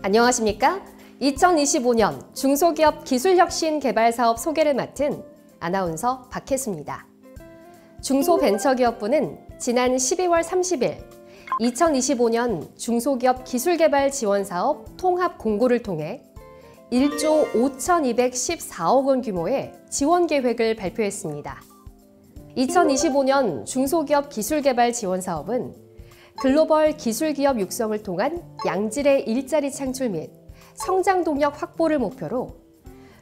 안녕하십니까? 2025년 중소기업 기술혁신 개발사업 소개를 맡은 아나운서 박혜수입니다. 중소벤처기업부는 지난 12월 30일 2025년 중소기업 기술개발 지원사업 통합 공고를 통해 1조 5,214억 원 규모의 지원 계획을 발표했습니다. 2025년 중소기업 기술개발 지원사업은 글로벌 기술기업 육성을 통한 양질의 일자리 창출 및 성장 동력 확보를 목표로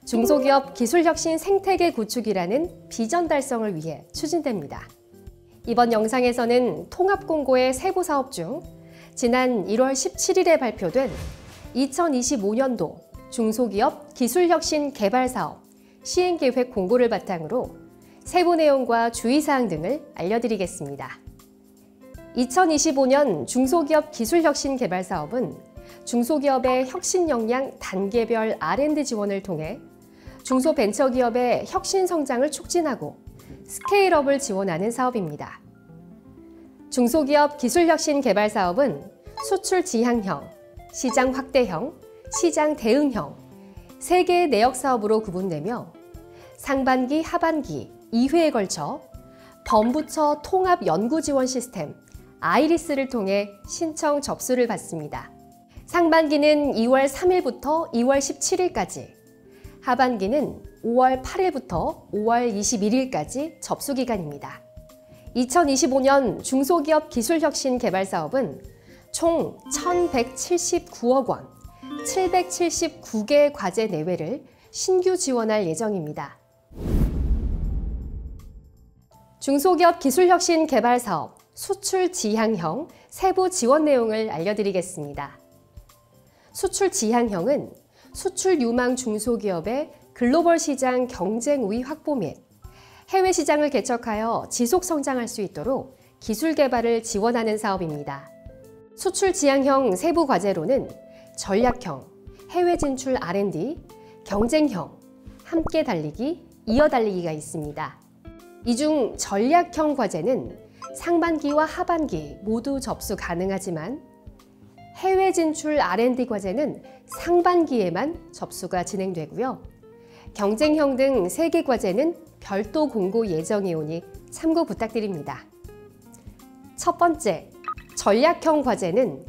중소기업 기술혁신 생태계 구축이라는 비전 달성을 위해 추진됩니다. 이번 영상에서는 통합공고의 세부 사업 중 지난 1월 17일에 발표된 2025년도 중소기업 기술혁신 개발사업 시행계획 공고를 바탕으로 세부 내용과 주의사항 등을 알려드리겠습니다. 2025년 중소기업 기술혁신 개발사업은 중소기업의 혁신 역량 단계별 R&D 지원을 통해 중소벤처기업의 혁신 성장을 촉진하고 스케일업을 지원하는 사업입니다. 중소기업 기술혁신 개발사업은 수출 지향형, 시장 확대형, 시장 대응형 3개의 내역 사업으로 구분되며 상반기, 하반기 2회에 걸쳐 범부처 통합 연구 지원 시스템 아이리스를 통해 신청 접수를 받습니다. 상반기는 2월 3일부터 2월 17일까지, 하반기는 5월 8일부터 5월 21일까지 접수 기간입니다. 2025년 중소기업 기술혁신 개발사업은 총 1,179억 원, 779개의 과제 내외를 신규 지원할 예정입니다. 중소기업 기술혁신 개발사업 수출 지향형 세부 지원 내용을 알려드리겠습니다. 수출 지향형은 수출 유망 중소기업의 글로벌 시장 경쟁 우위 확보 및 해외 시장을 개척하여 지속 성장할 수 있도록 기술 개발을 지원하는 사업입니다. 수출 지향형 세부 과제로는 전략형, 해외 진출 R&D, 경쟁형, 함께 달리기, 이어 달리기가 있습니다. 이 중 전략형 과제는 상반기와 하반기 모두 접수 가능하지만 해외 진출 R&D 과제는 상반기에만 접수가 진행되고요. 경쟁형 등 3개 과제는 별도 공고 예정이오니 참고 부탁드립니다. 첫 번째, 전략형 과제는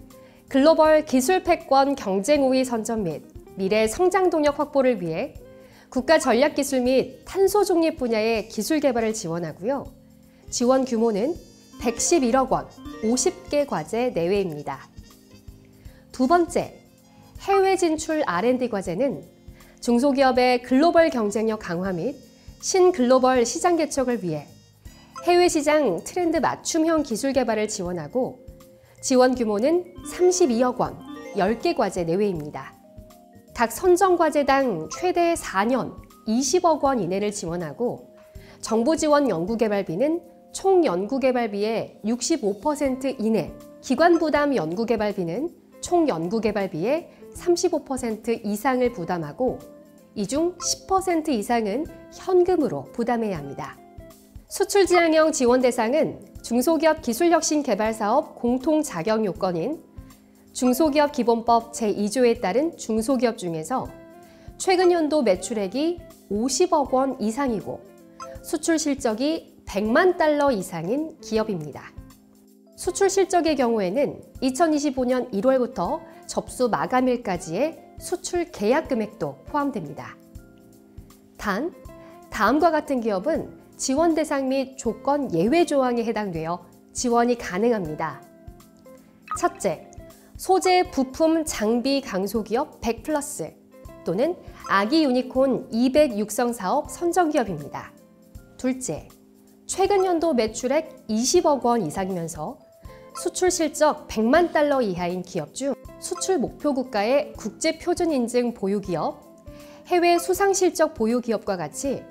글로벌 기술 패권 경쟁 우위 선점 및 미래 성장 동력 확보를 위해 국가 전략 기술 및 탄소 중립 분야의 기술 개발을 지원하고요. 지원 규모는 111억 원, 50개 과제 내외입니다. 두 번째, 해외 진출 R&D 과제는 중소기업의 글로벌 경쟁력 강화 및 신글로벌 시장 개척을 위해 해외 시장 트렌드 맞춤형 기술 개발을 지원하고 지원 규모는 32억 원, 10개 과제 내외입니다. 각 선정 과제당 최대 4년 20억 원 이내를 지원하고 정부 지원 연구개발비는 총 연구개발비의 65% 이내, 기관 부담 연구개발비는 총 연구개발비의 35% 이상을 부담하고 이 중 10% 이상은 현금으로 부담해야 합니다. 수출 지향형 지원 대상은 중소기업 기술혁신 개발사업 공통 자격 요건인 중소기업 기본법 제2조에 따른 중소기업 중에서 최근 연도 매출액이 50억 원 이상이고 수출 실적이 100만 달러 이상인 기업입니다. 수출 실적의 경우에는 2025년 1월부터 접수 마감일까지의 수출 계약 금액도 포함됩니다. 단, 다음과 같은 기업은 지원 대상 및 조건 예외 조항에 해당되어 지원이 가능합니다. 첫째, 소재, 부품, 장비 강소기업 100+ 또는 아기 유니콘 200 육성사업 선정기업입니다. 둘째, 최근 연도 매출액 20억 원 이상이면서 수출 실적 100만 달러 이하인 기업 중 수출 목표 국가의 국제 표준 인증 보유 기업, 해외 수상 실적 보유 기업과 같이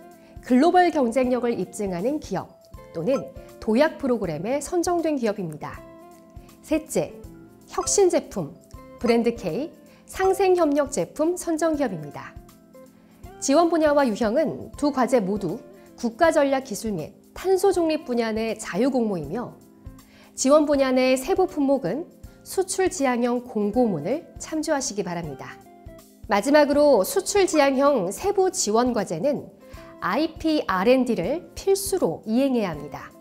글로벌 경쟁력을 입증하는 기업 또는 도약 프로그램에 선정된 기업입니다. 셋째, 혁신 제품, 브랜드 K, 상생 협력 제품 선정 기업입니다. 지원 분야와 유형은 두 과제 모두 국가 전략 기술 및 탄소 중립 분야 내 자유 공모이며 지원 분야 내 세부 품목은 수출 지향형 공고문을 참조하시기 바랍니다. 마지막으로 수출 지향형 세부 지원 과제는 IP R&D를 필수로 이행해야 합니다.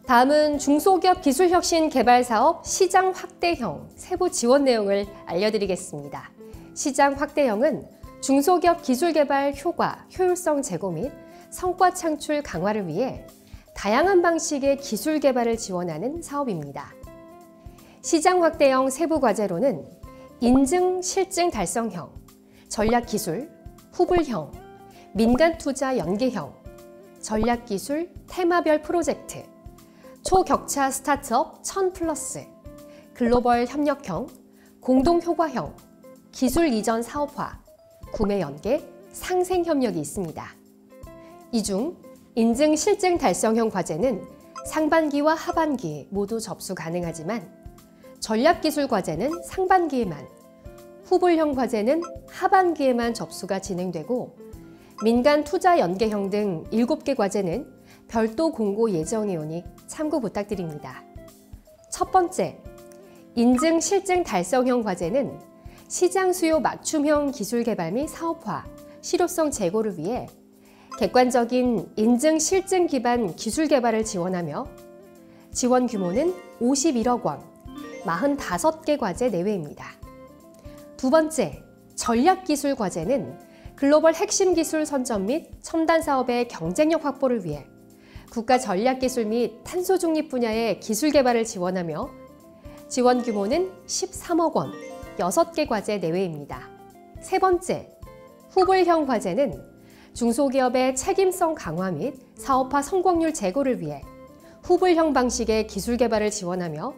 다음은 중소기업 기술혁신 개발사업 시장 확대형 세부 지원 내용을 알려드리겠습니다. 시장 확대형은 중소기업 기술개발 효과, 효율성 제고 및 성과 창출 강화를 위해 다양한 방식의 기술 개발을 지원하는 사업입니다. 시장 확대형 세부 과제로는 인증, 실증 달성형, 전략기술, 후불형, 민간투자 연계형, 전략기술, 테마별 프로젝트, 초격차 스타트업 1000+, 글로벌 협력형, 공동효과형, 기술 이전 사업화, 구매 연계, 상생 협력이 있습니다. 이 중 인증 실증 달성형 과제는 상반기와 하반기 모두 접수 가능하지만 전략기술 과제는 상반기에만, 후불형 과제는 하반기에만 접수가 진행되고 민간 투자 연계형 등 7개 과제는 별도 공고 예정이 오니 참고 부탁드립니다. 첫 번째, 인증 실증 달성형 과제는 시장 수요 맞춤형 기술 개발 및 사업화, 실효성 제고를 위해 객관적인 인증 실증 기반 기술 개발을 지원하며 지원 규모는 51억 원, 45개 과제 내외입니다. 두 번째, 전략기술 과제는 글로벌 핵심 기술 선점 및 첨단 사업의 경쟁력 확보를 위해 국가 전략기술 및 탄소 중립 분야의 기술 개발을 지원하며 지원 규모는 13억 원, 6개 과제 내외입니다. 세 번째, 후불형 과제는 중소기업의 책임성 강화 및 사업화 성공률 제고를 위해 후불형 방식의 기술 개발을 지원하며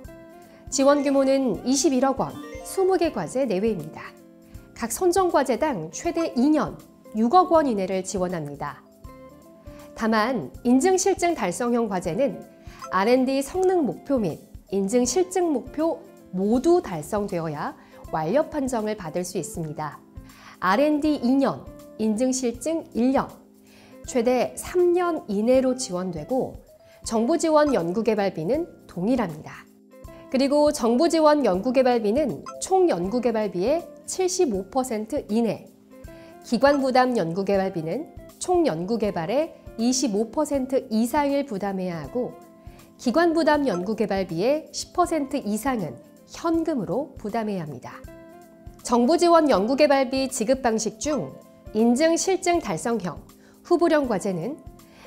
지원 규모는 21억 원, 20개 과제 내외입니다. 각 선정 과제당 최대 2년, 6억 원 이내를 지원합니다. 다만 인증 실증 달성형 과제는 R&D 성능 목표 및 인증 실증 목표 모두 달성되어야 완료 판정을 받을 수 있습니다. R&D 2년, 인증 실증 1년, 최대 3년 이내로 지원되고 정부 지원 연구개발비는 동일합니다. 그리고 정부 지원 연구개발비는 총 연구개발비의 75% 이내, 기관 부담 연구개발비는 총 연구개발의 25% 이상을 부담해야 하고 기관 부담 연구개발비의 10% 이상은 현금으로 부담해야 합니다. 정부 지원 연구개발비 지급 방식 중 인증 실증 달성형, 후불형 과제는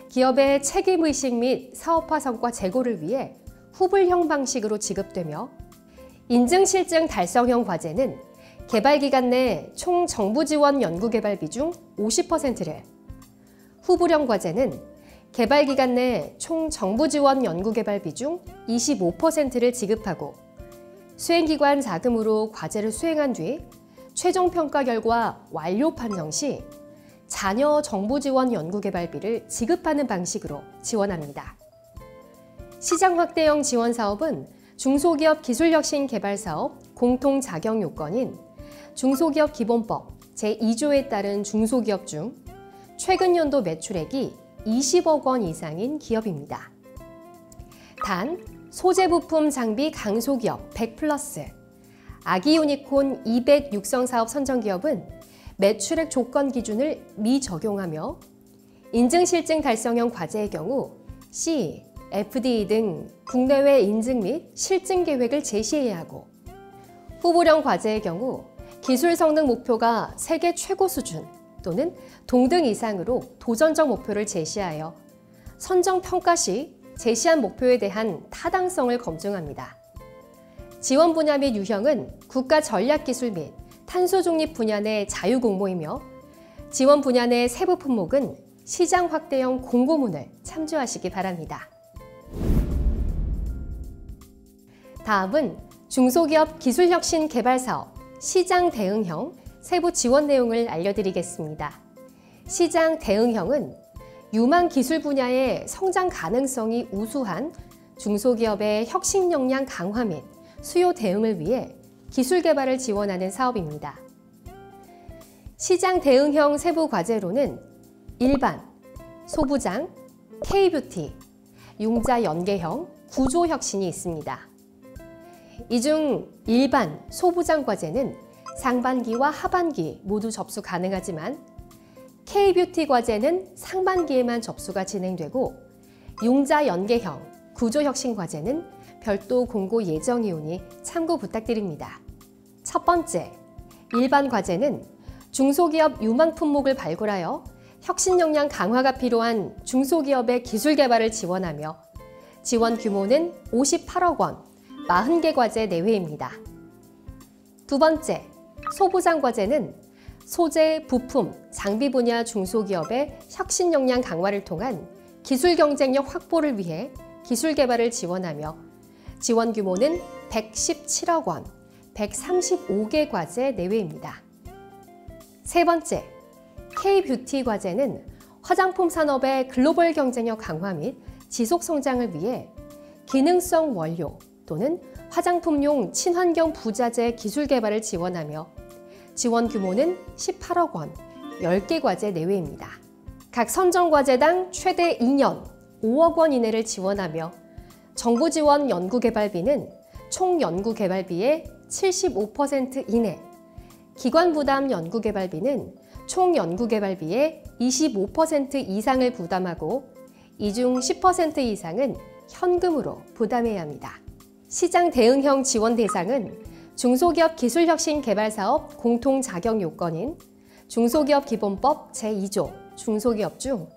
기업의 책임의식 및 사업화 성과 제고를 위해 후불형 방식으로 지급되며 인증 실증 달성형 과제는 개발기간 내 총 정부 지원 연구개발비 중 50%를, 후불형 과제는 개발기간 내 총 정부 지원 연구개발비 중 25%를 지급하고 수행기관 자금으로 과제를 수행한 뒤 최종 평가 결과 완료 판정 시 자녀 정부 지원 연구개발비를 지급하는 방식으로 지원합니다. 시장 확대형 지원 사업은 중소기업 기술혁신 개발사업 공통 작용 요건인 중소기업 기본법 제2조에 따른 중소기업 중 최근 연도 매출액이 20억 원 이상인 기업입니다. 단, 소재 부품 장비 강소기업 100+, 아기 유니콘 200 육성사업 선정기업은 매출액 조건 기준을 미적용하며 인증실증 달성형 과제의 경우 C, FDA 등 국내외 인증 및 실증 계획을 제시해야 하고 후보령 과제의 경우 기술 성능 목표가 세계 최고 수준 또는 동등 이상으로 도전적 목표를 제시하여 선정 평가 시 제시한 목표에 대한 타당성을 검증합니다. 지원 분야 및 유형은 국가 전략기술 및 탄소 중립 분야 내 자유공모이며 지원 분야 내 세부 품목은 시장 확대형 공고문을 참조하시기 바랍니다. 다음은 중소기업 기술혁신 개발사업 시장 대응형 세부 지원 내용을 알려드리겠습니다. 시장 대응형은 유망 기술 분야의 성장 가능성이 우수한 중소기업의 혁신 역량 강화 및 수요 대응을 위해 기술 개발을 지원하는 사업입니다. 시장 대응형 세부 과제로는 일반, 소부장, K뷰티, 융자 연계형, 구조혁신이 있습니다. 이 중 일반 소부장 과제는 상반기와 하반기 모두 접수 가능하지만 K-뷰티 과제는 상반기에만 접수가 진행되고 융자 연계형 구조혁신 과제는 별도 공고 예정이오니 참고 부탁드립니다. 첫 번째, 일반 과제는 중소기업 유망 품목을 발굴하여 혁신 역량 강화가 필요한 중소기업의 기술 개발을 지원하며 지원 규모는 58억 원, 40개 과제 내외입니다. 두 번째, 소부장 과제는 소재, 부품, 장비 분야 중소기업의 혁신 역량 강화를 통한 기술 경쟁력 확보를 위해 기술 개발을 지원하며 지원 규모는 117억 원, 135개 과제 내외입니다. 세 번째, K-뷰티 과제는 화장품 산업의 글로벌 경쟁력 강화 및 지속 성장을 위해 기능성 원료 또는 화장품용 친환경 부자재 기술 개발을 지원하며 지원 규모는 18억 원, 10개 과제 내외입니다. 각 선정 과제당 최대 2년 5억 원 이내를 지원하며 정부 지원 연구개발비는 총 연구개발비의 75% 이내, 기관 부담 연구개발비는 총 연구개발비의 25% 이상을 부담하고 이 중 10% 이상은 현금으로 부담해야 합니다. 시장 대응형 지원 대상은 중소기업 기술혁신 개발사업 공통 자격 요건인 중소기업 기본법 제2조 중소기업 중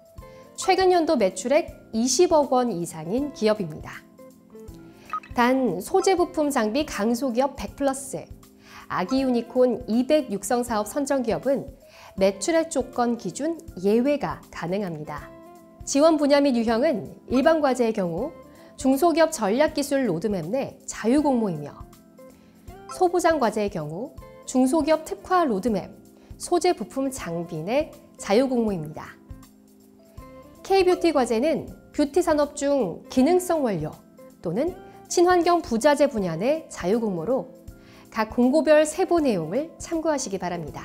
최근 연도 매출액 20억 원 이상인 기업입니다. 단 소재 부품 장비 강소기업 100+, 아기 유니콘 200 육성사업 선정기업은 매출액 조건 기준 예외가 가능합니다. 지원 분야 및 유형은 일반 과제의 경우 중소기업 전략기술 로드맵 내 자유공모이며 소부장 과제의 경우 중소기업 특화 로드맵, 소재 부품 장비 내 자유공모입니다. K-뷰티 과제는 뷰티 산업 중 기능성 원료 또는 친환경 부자재 분야 내 자유공모로 각 공고별 세부 내용을 참고하시기 바랍니다.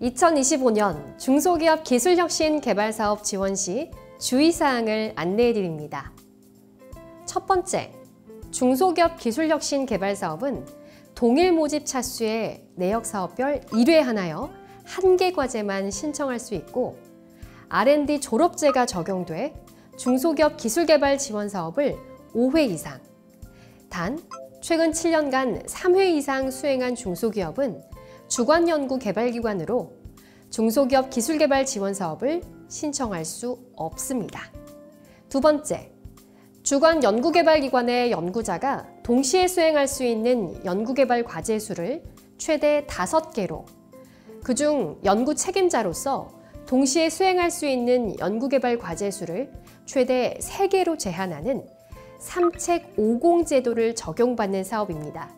2025년 중소기업 기술혁신 개발사업 지원 시 주의사항을 안내해드립니다. 첫 번째, 중소기업 기술혁신 개발사업은 동일 모집 차수의 내역사업별 1회 하나여 1개 과제만 신청할 수 있고 R&D 졸업제가 적용돼 중소기업 기술개발 지원 사업을 5회 이상, 단 최근 7년간 3회 이상 수행한 중소기업은 주관연구개발기관으로 중소기업 기술개발 지원 사업을 신청할 수 없습니다. 두 번째, 주관연구개발기관의 연구자가 동시에 수행할 수 있는 연구개발 과제 수를 최대 5개로, 그중 연구 책임자로서 동시에 수행할 수 있는 연구개발 과제 수를 최대 3개로 제한하는 3책 50 제도를 적용받는 사업입니다.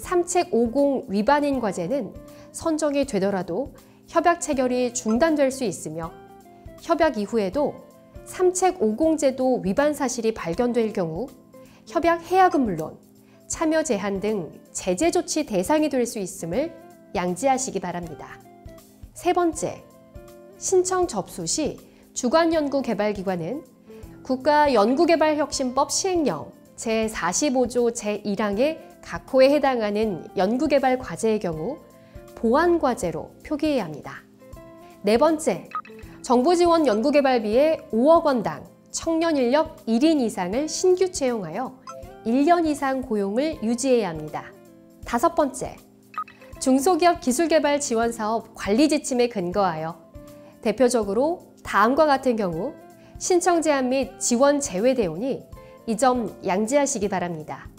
3책 50 위반인 과제는 선정이 되더라도 협약 체결이 중단될 수 있으며 협약 이후에도 3책 50 제도 위반 사실이 발견될 경우 협약 해약은 물론 참여 제한 등 제재 조치 대상이 될 수 있음을 양지하시기 바랍니다. 세 번째, 신청 접수 시 주관연구개발기관은 국가연구개발혁신법 시행령 제45조 제1항의 각 호에 해당하는 연구개발 과제의 경우 보완과제로 표기해야 합니다. 네 번째, 정부 지원 연구개발비의 5억 원당 청년 인력 1인 이상을 신규 채용하여 1년 이상 고용을 유지해야 합니다. 다섯 번째, 중소기업 기술개발 지원사업 관리 지침에 근거하여 대표적으로 다음과 같은 경우 신청 제한 및 지원 제외되오니 이 점 양지하시기 바랍니다.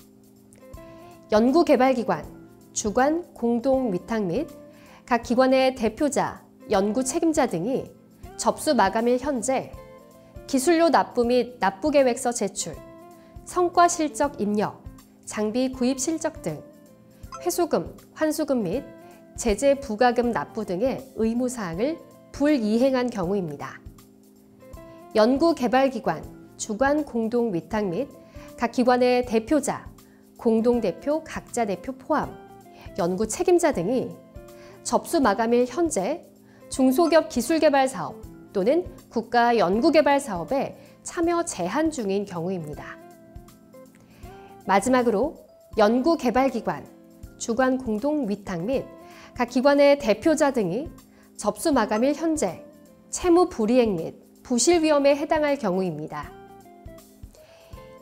연구개발기관, 주관, 공동 위탁 및 각 기관의 대표자, 연구 책임자 등이 접수 마감일 현재 기술료 납부 및 납부 계획서 제출, 성과 실적 입력, 장비 구입 실적 등 회수금, 환수금 및 제재 부가금 납부 등의 의무사항을 불이행한 경우입니다. 연구개발기관, 주관 공동 위탁 및 각 기관의 대표자, 공동대표 각자 대표 포함, 연구 책임자 등이 접수 마감일 현재 중소기업 기술개발 사업 또는 국가 연구개발 사업에 참여 제한 중인 경우입니다. 마지막으로 연구개발기관, 주관 공동 위탁 및 각 기관의 대표자 등이 접수 마감일 현재 채무 불이행 및 부실 위험에 해당할 경우입니다.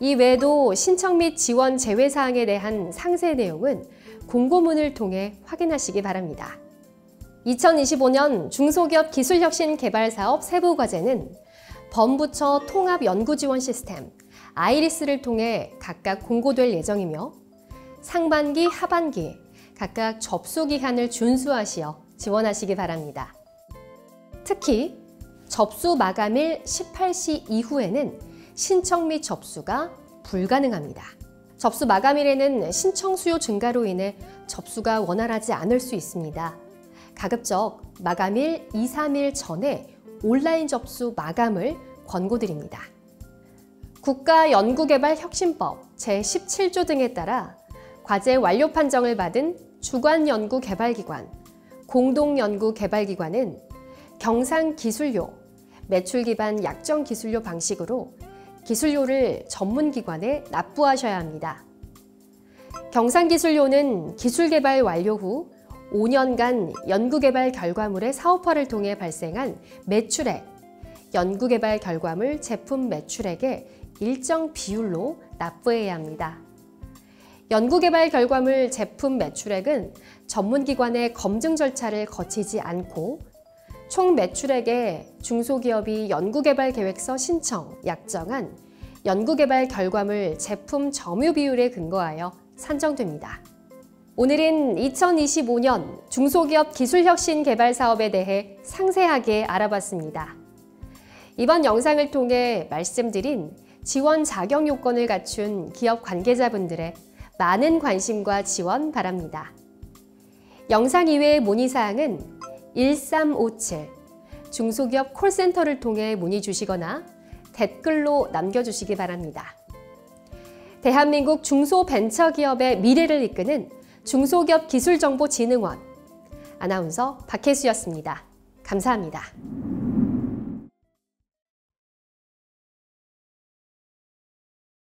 이 외에도 신청 및 지원 제외 사항에 대한 상세 내용은 공고문을 통해 확인하시기 바랍니다. 2025년 중소기업 기술혁신 개발사업 세부과제는 범부처 통합연구지원 시스템 아이리스를 통해 각각 공고될 예정이며 상반기, 하반기 각각 접수기한을 준수하시어 지원하시기 바랍니다. 특히 접수 마감일 18시 이후에는 신청 및 접수가 불가능합니다. 접수 마감일에는 신청 수요 증가로 인해 접수가 원활하지 않을 수 있습니다. 가급적 마감일 2, 3일 전에 온라인 접수 마감을 권고드립니다. 국가연구개발혁신법 제17조 등에 따라 과제 완료 판정을 받은 주관연구개발기관, 공동연구개발기관은 경상기술료, 매출기반 약정기술료 방식으로 기술료를 전문기관에 납부하셔야 합니다. 경상기술료는 기술개발 완료 후 5년간 연구개발 결과물의 사업화를 통해 발생한 매출액, 연구개발 결과물 제품 매출액의 일정 비율로 납부해야 합니다. 연구개발 결과물 제품 매출액은 전문기관의 검증 절차를 거치지 않고 총 매출액에 중소기업이 연구개발 계획서 신청, 약정한 연구개발 결과물 제품 점유 비율에 근거하여 산정됩니다. 오늘은 2025년 중소기업 기술혁신 개발 사업에 대해 상세하게 알아봤습니다. 이번 영상을 통해 말씀드린 지원 자격 요건을 갖춘 기업 관계자분들의 많은 관심과 지원 바랍니다. 영상 이외의 문의사항은 1357 중소기업 콜센터를 통해 문의 주시거나 댓글로 남겨주시기 바랍니다. 대한민국 중소벤처기업의 미래를 이끄는 중소기업 기술정보진흥원 아나운서 박혜수였습니다. 감사합니다.